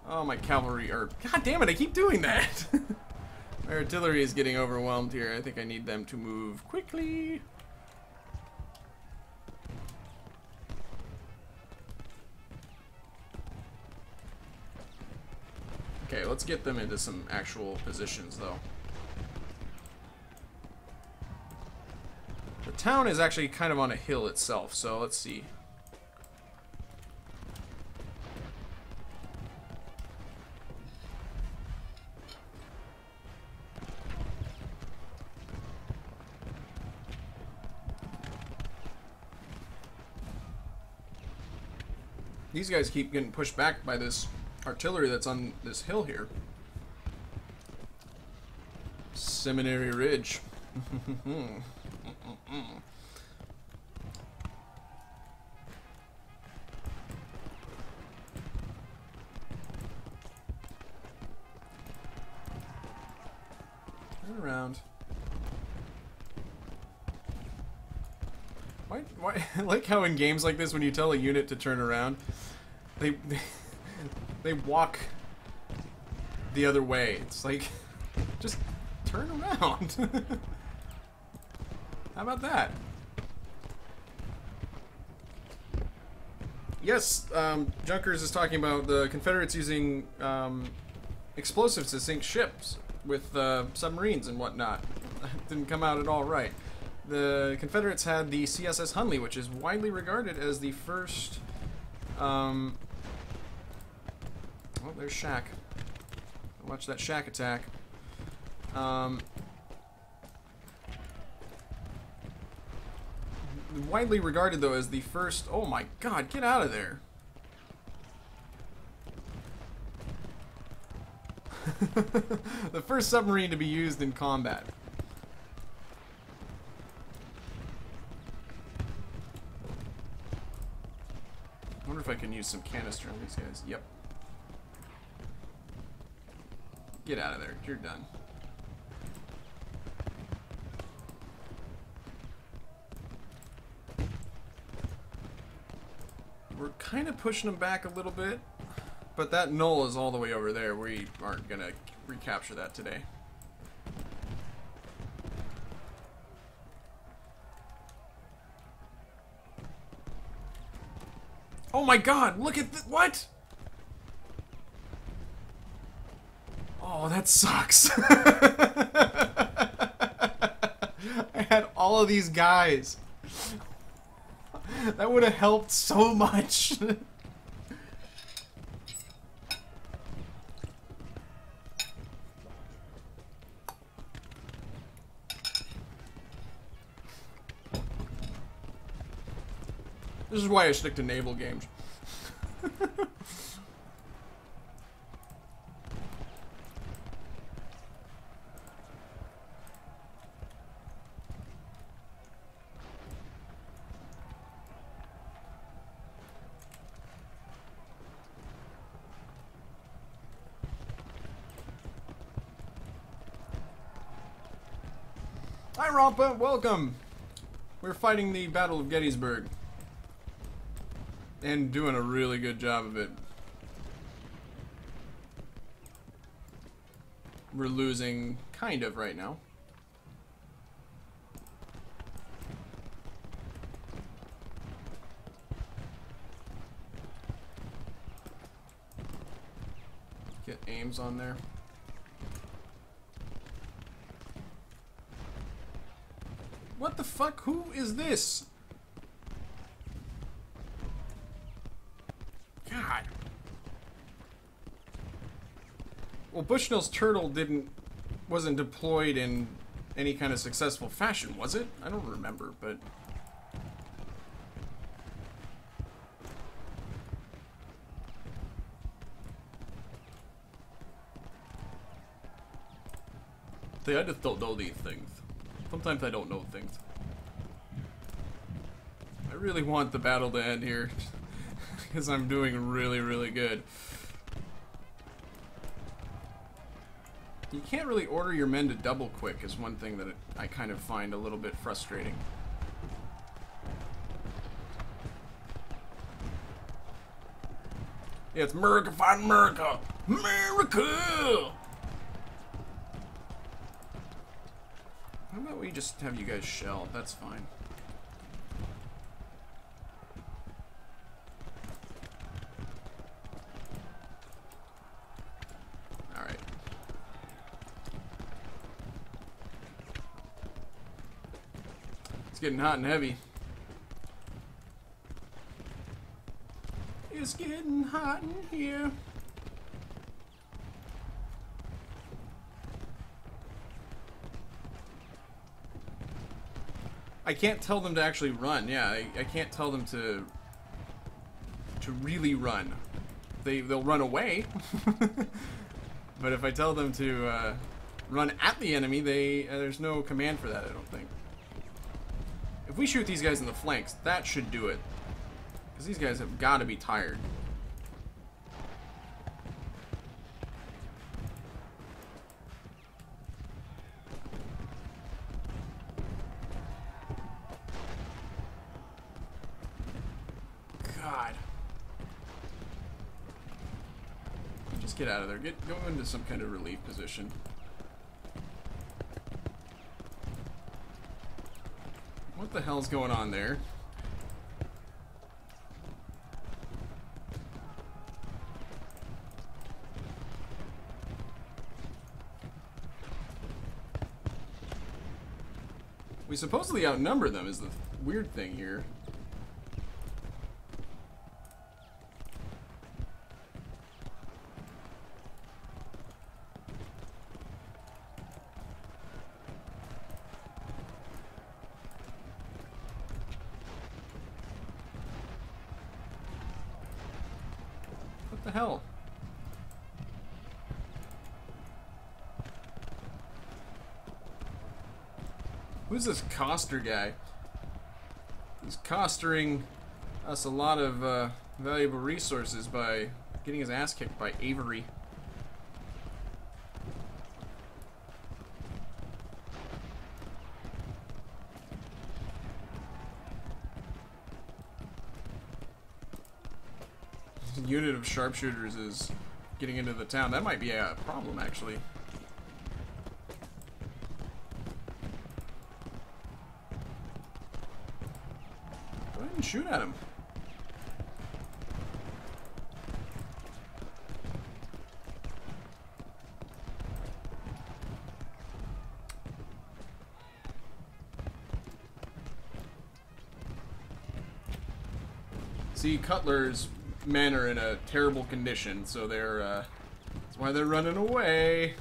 Oh, my cavalry are... God damn it, I keep doing that! My artillery is getting overwhelmed here. I think I need them to move quickly. Okay, let's get them into some actual positions, though. The town is actually kind of on a hill itself, so let's see. These guys keep getting pushed back by this artillery that's on this hill here. Seminary Ridge. Turn around. Why? I like how in games like this, when you tell a unit to turn around, they walk the other way. It's like, just turn around. How about that? Yes, Junkers is talking about the Confederates using explosives to sink ships with submarines and whatnot. Didn't come out at all right. The Confederates had the CSS Hunley, which is widely regarded as the first... oh, there's Shack. Watch that Shack attack. Widely regarded, though, as the first... Oh my god, get out of there. The first submarine to be used in combat. I wonder if I can use some canister on these guys. Yep. Get out of there. You're done. We're kind of pushing them back a little bit, but that knoll is all the way over there. We aren't going to recapture that today. Oh my god, look at what? Oh, that sucks. I had all of these guys. That would have helped so much. This is why I stick to naval games. Hi, Rompa, welcome. We're fighting the Battle of Gettysburg. And doing a really good job of it. We're losing, kind of, right now. Get aims on there. What the fuck? Who is this? God. Well, Bushnell's turtle wasn't deployed in any kind of successful fashion, was it? I don't remember, but... See, I just don't know these things. Sometimes I don't know things. I really want the battle to end here. Because I'm doing really, really good. You can't really order your men to double quick is one thing that I kind of find a little bit frustrating. Yeah, it's America fighting America! America! How about we just have you guys shell? That's fine. Alright. It's getting hot and heavy. It's getting hot in here. I can't tell them to actually run. Yeah, I can't tell them to to really run. They'll run away. But if I tell them to run at the enemy, there's no command for that, I don't think. If we shoot these guys in the flanks, that should do it. Because these guys have got to be tired. God. Just get out of there. Go into some kind of relief position. What the hell's going on there? We supposedly outnumber them is the weird thing here. What the hell? Who's this Coster guy? He's costering us a lot of valuable resources by getting his ass kicked by Avery. A unit of sharpshooters is getting into the town. That might be a problem, actually. Go ahead and shoot at him. See, Cutler's men are in a terrible condition, so they're, that's why they're running away.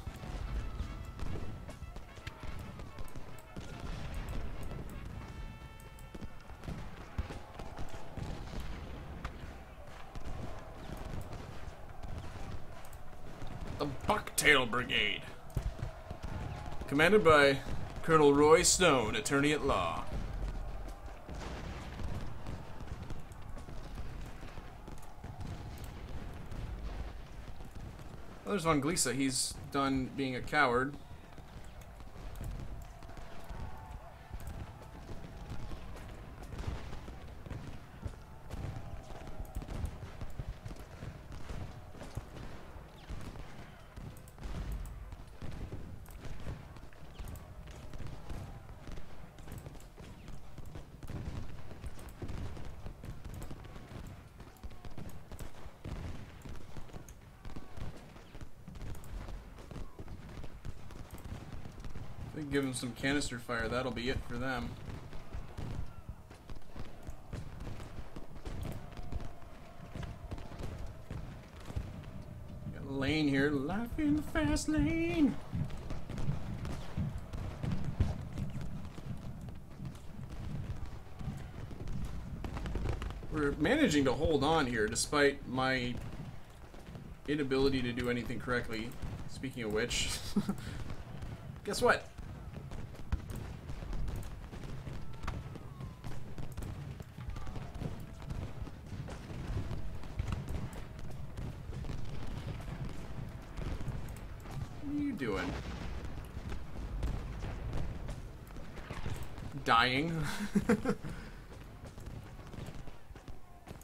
The Bucktail Brigade, commanded by Colonel Roy Stone, attorney at law. Well, there's Von Glisa. He's done being a coward. They give them some canister fire, that'll be it for them. Got a lane here, life in the fast lane. We're managing to hold on here despite my inability to do anything correctly. Speaking of which, guess what? What are you doing? Dying?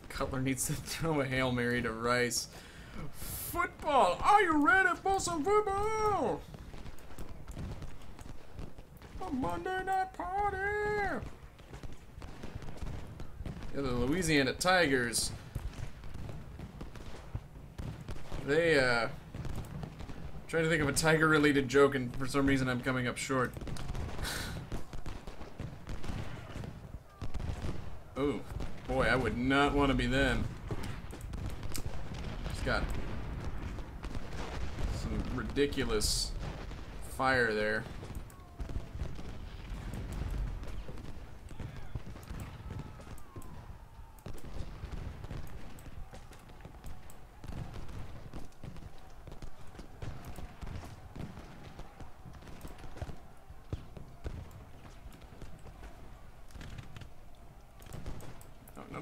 Cutler needs to throw a Hail Mary to Rice. Football! Are you ready for some football? A Monday night party! Yeah, the Louisiana Tigers. They, trying to think of a tiger-related joke, and for some reason I'm coming up short. Oh, boy, I would not want to be them. Just got some ridiculous fire there.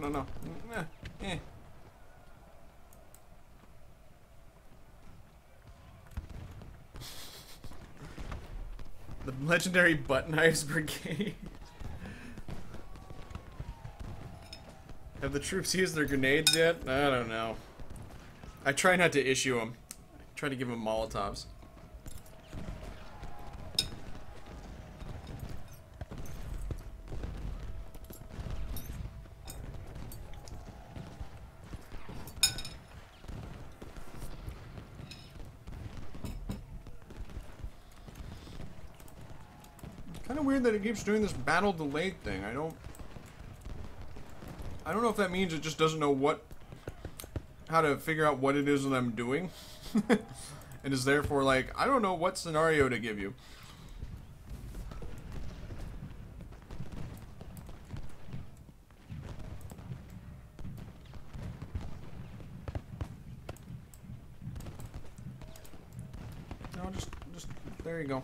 no, no. Eh. The legendary butt knives brigade. Have the troops used their grenades yet? I don't know. I try not to issue them. I try to give them Molotovs. Kind of weird that it keeps doing this battle delayed thing. I don't know if that means it just doesn't know how to figure out what it is that I'm doing. And is therefore like, I don't know what scenario to give you. No, just there you go.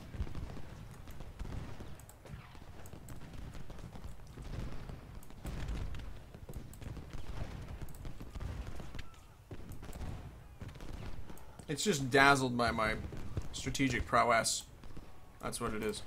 It's just dazzled by my strategic prowess. That's what it is.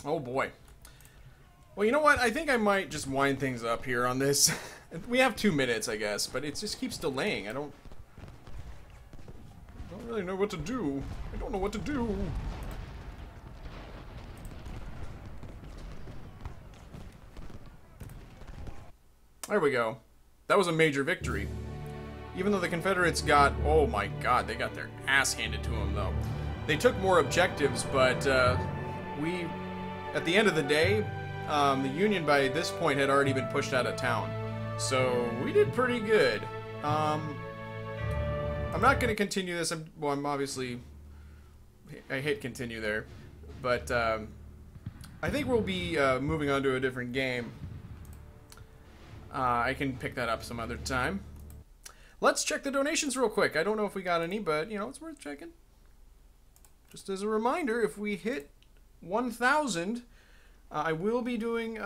Oh boy. Well, you know what? I think I might just wind things up here on this. We have 2 minutes, I guess, but it just keeps delaying. I don't really know what to do. I don't know what to do. There we go. That was a major victory. Even though the Confederates got... Oh my god, they got their ass handed to them, though. They took more objectives, but we... At the end of the day, the Union by this point had already been pushed out of town. So, we did pretty good. I'm not going to continue this. I'm obviously... I hit continue there. But, I think we'll be moving on to a different game. I can pick that up some other time. Let's check the donations real quick. I don't know if we got any, but, you know, it's worth checking. Just as a reminder, if we hit 1,000, I will be doing